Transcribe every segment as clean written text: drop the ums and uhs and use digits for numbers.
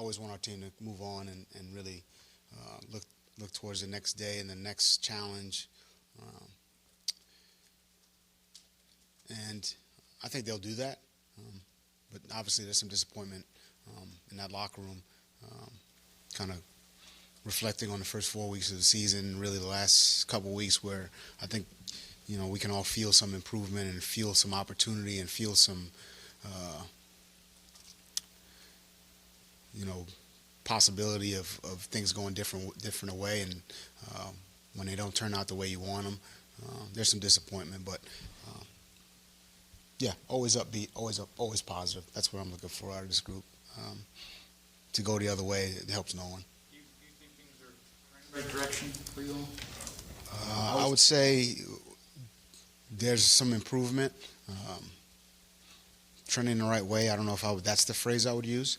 always want our team to move on and really look towards the next day and the next challenge. Um, and I think they'll do that. But obviously there's some disappointment in that locker room, kind of reflecting on the first 4 weeks of the season, really the last couple weeks where I think, we can all feel some improvement and feel some opportunity and feel some, possibility of things going different away. And when they don't turn out the way you want them, there's some disappointment. But yeah, always upbeat, always positive. That's what I'm looking for out of this group. To go the other way, it helps no one. Do you think things are in the right direction for you all? I would say there's some improvement, trending the right way. I don't know if that's the phrase I would use.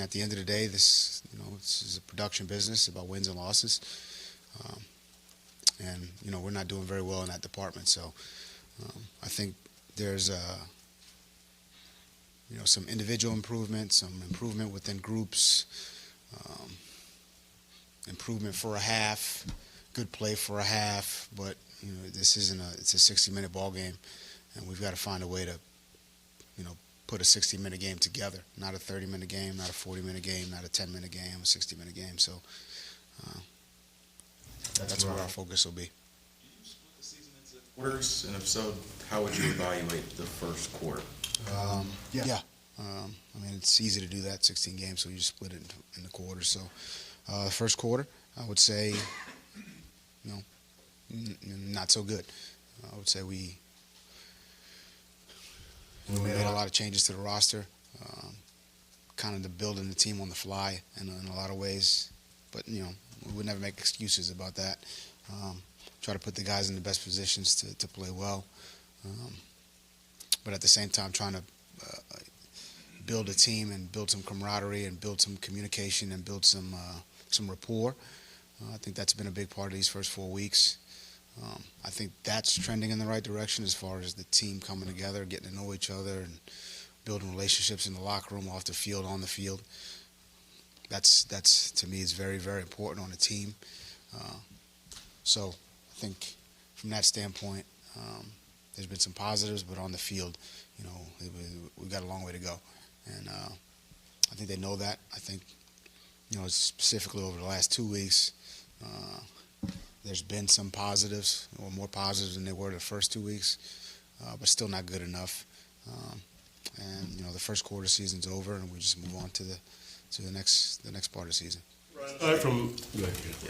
At the end of the day, this is a production business about wins and losses, and we're not doing very well in that department. So I think there's some individual improvement, some improvement within groups, improvement for a half, good play for a half, but this isn't it's a 60-minute ball game, and we've got to find a way to put a 60-minute game together, not a 30-minute game, not a 40-minute game, not a 10-minute game, a 60-minute game. So that's where our focus will be. Do you split the season into quarters, and if so, how would you evaluate the first quarter? Yeah. It's easy to do that, 16 games, so you just split it into quarters. So the first quarter, I would say, not so good. I would say we made a lot of changes to the roster, kind of building the team on the fly in a lot of ways. But, we would never make excuses about that. Try to put the guys in the best positions to play well. But at the same time, trying to build a team and build some camaraderie and build some communication and build some rapport. I think that's been a big part of these first 4 weeks. I think that's trending in the right direction as far as the team coming together, getting to know each other, and building relationships in the locker room, off the field, on the field. That's to me is very, very important on a team. So I think from that standpoint, there's been some positives, but on the field, we've got a long way to go. And I think they know that. I think, specifically over the last 2 weeks, there's been some positives, or more positives than they were the first 2 weeks, but still not good enough. And the first quarter season's over, and we just move on to the next part of the season. Aside from,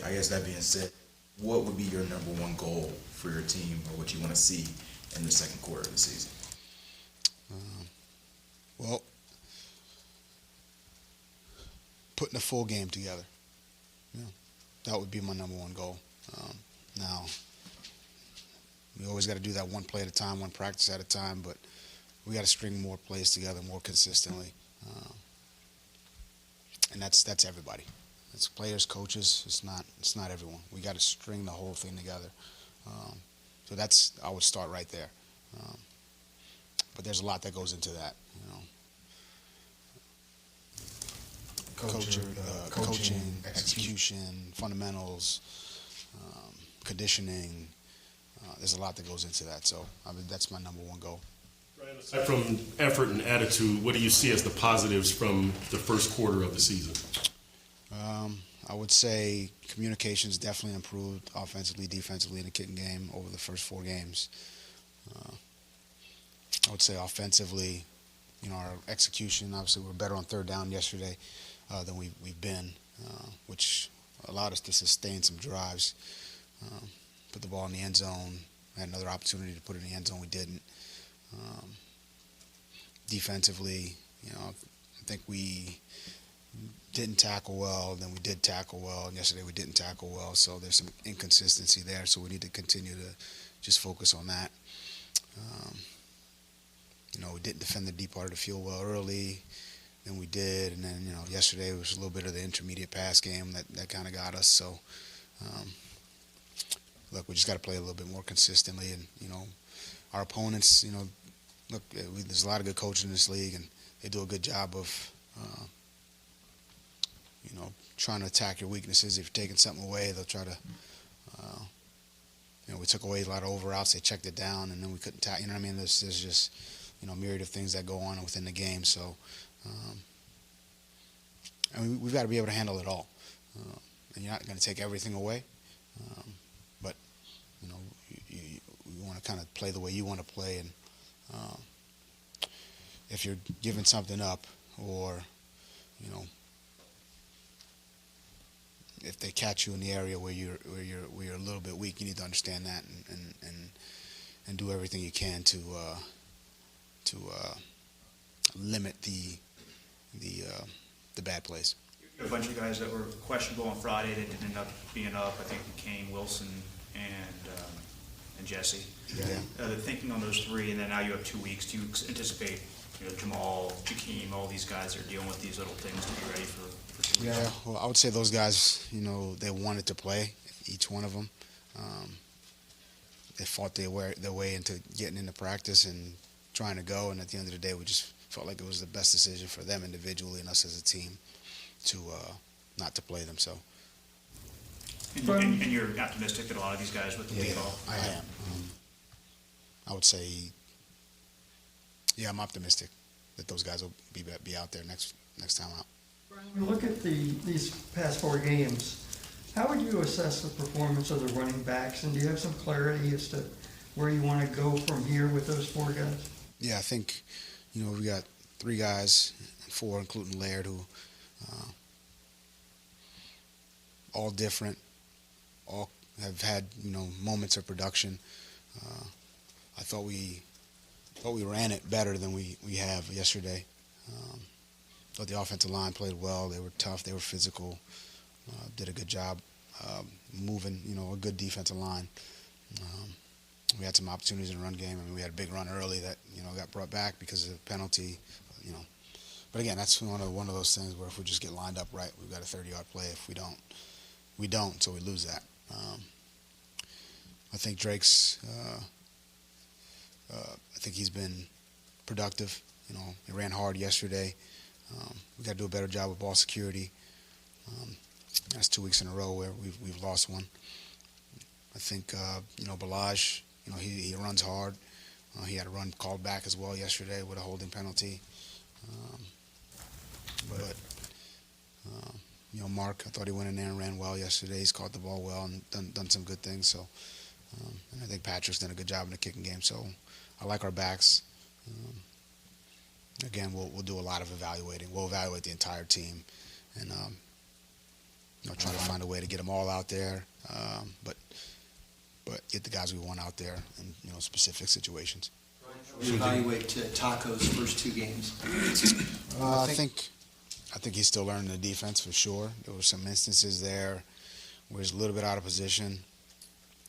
I guess that being said, what would be your number one goal for your team, or what you want to see in the second quarter of the season? Well, putting a full game together. That would be my number one goal. Now, we always got to do that one play at a time, one practice at a time, but we got to string more plays together more consistently. And that's everybody. It's players, coaches. It's not everyone. We got to string the whole thing together. So I would start right there. But there's a lot that goes into that. Coaching, execution, fundamentals, conditioning. There's a lot that goes into that. So that's my number one goal. Ryan, aside from effort and attitude, what do you see as the positives from the first quarter of the season? I would say communication's definitely improved offensively, defensively in the kicking game over the first 4 games. I would say offensively, our execution, obviously we're better on third down yesterday than we've been, which allowed us to sustain some drives, put the ball in the end zone, had another opportunity to put it in the end zone, we didn't. Defensively, I think we didn't tackle well, then we did tackle well, and yesterday we didn't tackle well, so there's some inconsistency there, so we need to continue to just focus on that. We didn't defend the deep part of the field well early, then we did, and then, yesterday was a little bit of the intermediate pass game that kind of got us, so look, we just got to play a little bit more consistently, and, our opponents, look, there's a lot of good coaches in this league, and they do a good job of trying to attack your weaknesses. If you're taking something away, they'll try to. We took away a lot of over outs. They checked it down, and then we couldn't tackle. You know what I mean? There's just a myriad of things that go on within the game. So, we've got to be able to handle it all. And you're not going to take everything away, but you want to kind of play the way you want to play. And if you're giving something up, or if they catch you in the area where you're a little bit weak, you need to understand that and do everything you can to limit the bad plays. A bunch of guys that were questionable on Friday that didn't end up being up. I think Kane, Wilson, and Jesse. Yeah. The thinking on those three, and then now you have 2 weeks. Do you anticipate Jamal, Jakeem, all these guys are dealing with these little things to be ready for 2 weeks? Yeah, well, I would say those guys, they wanted to play, each one of them. They fought their way into getting into practice and trying to go, and at the end of the day, we just felt like it was the best decision for them individually and us as a team to not to play them. So. And you're optimistic that a lot of these guys with the week off? I am. I would say, I'm optimistic that those guys will be out there next time out. Brian, when you look at these past 4 games, how would you assess the performance of the running backs, and do you have some clarity as to where you want to go from here with those 4 guys? Yeah, I think, we got 3 guys, 4 including Laird, who all different, all have had, moments of production. I thought we ran it better than we have yesterday. Thought the offensive line played well. They were tough. They were physical. Did a good job moving, a good defensive line. We had some opportunities in the run game. I mean, we had a big run early that, got brought back because of the penalty, But again, that's one of those things where if we just get lined up right, we've got a 30-yard play. If we don't, we don't, so we lose that. I think Drake's, I think he's been productive. He ran hard yesterday. We got to do a better job with ball security. That's 2 weeks in a row where we've lost one. I think Balaj, he runs hard. He had a run called back as well yesterday with a holding penalty. But Mark, I thought he went in there and ran well yesterday. He's caught the ball well and done some good things. So, and I think Patrick's done a good job in the kicking game. So, I like our backs. Again, we'll do a lot of evaluating. We'll evaluate the entire team, and try to find a way to get them all out there. But get the guys we want out there in specific situations. You evaluate Taco's first 2 games. I think he's still learning the defense for sure. There were some instances there where he's a little bit out of position.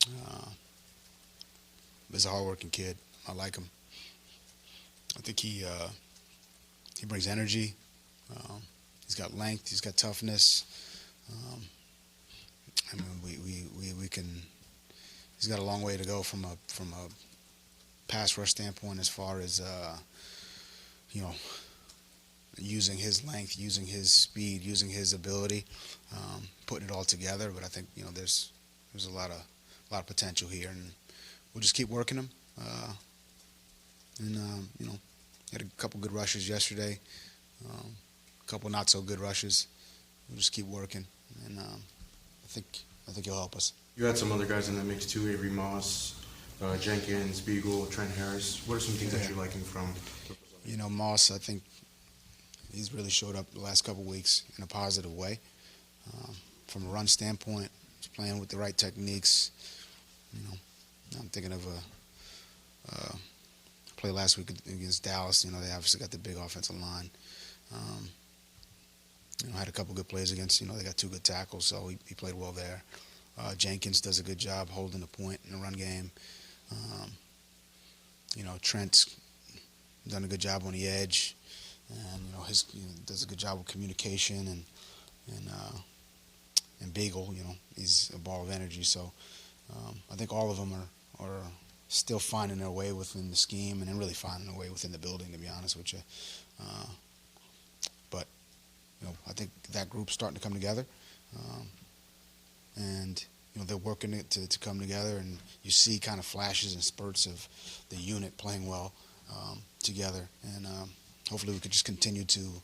But he's a hardworking kid. I like him. I think he brings energy. He's got length. He's got toughness. I mean, we can. He's got a long way to go from a pass rush standpoint as far as using his length, using his speed, using his ability, putting it all together. But I think there's a lot of potential here, and we'll just keep working him. Had a couple good rushes yesterday, a couple not so good rushes. We'll just keep working, and I think he'll help us. You had some other guys in that mix too: Avery Moss, Jenkins, Beagle, Trent Harris. What are some things that you're liking from? Moss, I think he's really showed up the last couple of weeks in a positive way. From a run standpoint, he's playing with the right techniques. I'm thinking of a play last week against Dallas. They obviously got the big offensive line. Had a couple good plays against. They got 2 good tackles, so he played well there. Jenkins does a good job holding the point in the run game. Trent's done a good job on the edge, and his does a good job with communication, and Beagle, he's a ball of energy. So I think all of them are still finding their way within the scheme, and then really finding their way within the building, to be honest with you. But I think that group's starting to come together, and they're working it to come together, and you see kind of flashes and spurts of the unit playing well together, and hopefully we could just continue to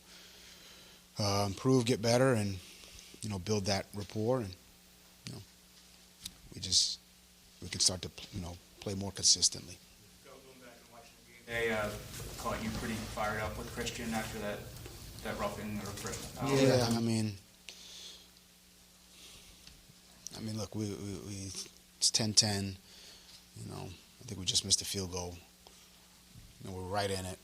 improve, get better, and build that rapport, and we can start to play more consistently. Going back and watching the game, they caught you pretty fired up with Christian after that roughing or Yeah, I mean, look, we it's 10-10. I think we just missed a field goal. We're right in it.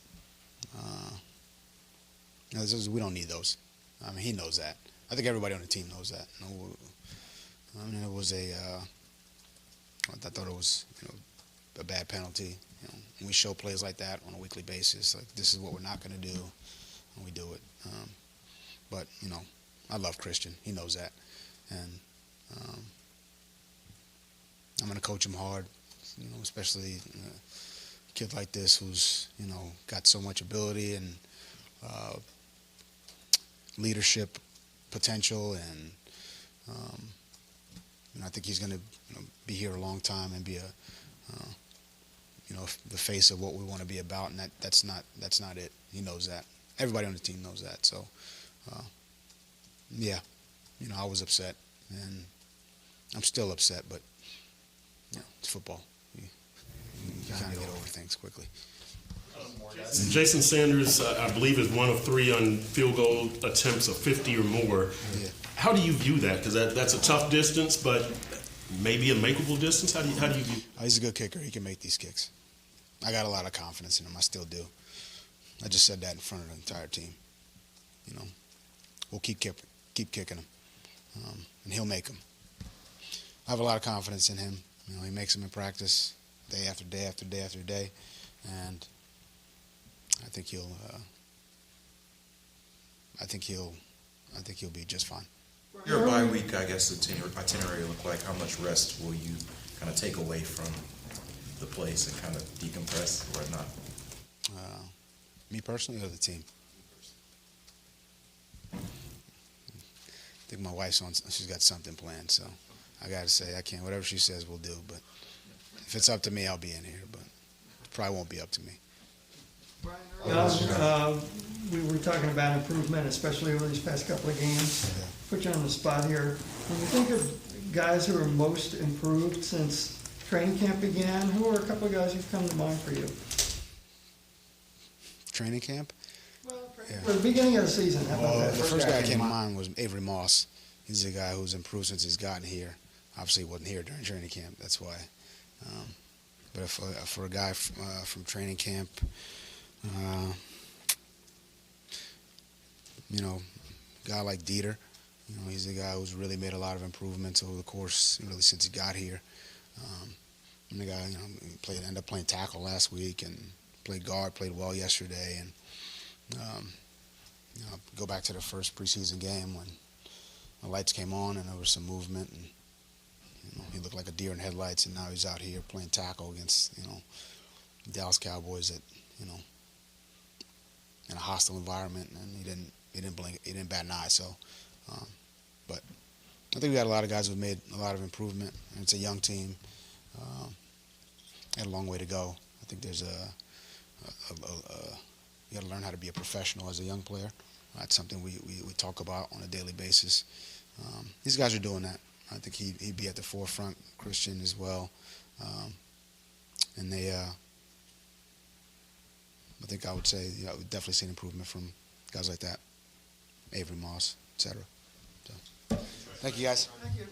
We don't need those. I mean, he knows that. I think everybody on the team knows that. It was I thought it was a bad penalty. We show plays like that on a weekly basis. Like, this is what we're not going to do, and we do it. But I love Christian. He knows that, and I'm going to coach him hard. Especially a kid like this who's got so much ability and leadership potential, and I think he's going to be here a long time and be the face of what we want to be about, and that's not it. He knows that. Everybody on the team knows that. So, yeah, I was upset, and I'm still upset, but it's football. You kind of get over things quickly. Jason Sanders, I believe, is one of 3 on field goal attempts of 50 or more. Yeah. How do you view that? Because that's a tough distance, but maybe a makeable distance. How do you view? He's a good kicker. He can make these kicks. I got a lot of confidence in him. I still do. I just said that in front of the entire team. We'll keep kicking him, and he'll make them. I have a lot of confidence in him. He makes them in practice, day after day after day after day, and I think he'll be just fine. Your bye week, I guess, itinerary look like? How much rest will you kind of take away from the place and kind of decompress or not? Me personally or the team? I think my wife's she's got something planned, so I got to say I can't. Whatever she says, we'll do. But if it's up to me, I'll be in here. But it probably won't be up to me. We were talking about improvement, especially over these past couple of games. Yeah. Put you on the spot here. When you think of guys who are most improved since training camp began, who are a couple of guys who've come to mind for you? Training camp? For the beginning of the season, how about The that? first guy that came to mind was Avery Moss. He's a guy who's improved since he's gotten here. Obviously, he wasn't here during training camp. That's why. But for a guy from training camp, a guy like Dieter, he's a guy who's really made a lot of improvements over the course, really since he got here. And the guy, ended up playing tackle last week and played guard, played well yesterday, and go back to the first preseason game when the lights came on and there was some movement, and he looked like a deer in headlights, and now he's out here playing tackle against Dallas Cowboys at in a hostile environment, and he didn't blink, he didn't bat an eye. So, but I think we got a lot of guys who've made a lot of improvement, and it's a young team. Had a long way to go. I think there's you got to learn how to be a professional as a young player. That's something we talk about on a daily basis. These guys are doing that. I think he'd be at the forefront, Christian as well. And they, I think I would say, we've definitely seen improvement from guys like that, Avery Moss, etc. So, thank you, guys. Thank you.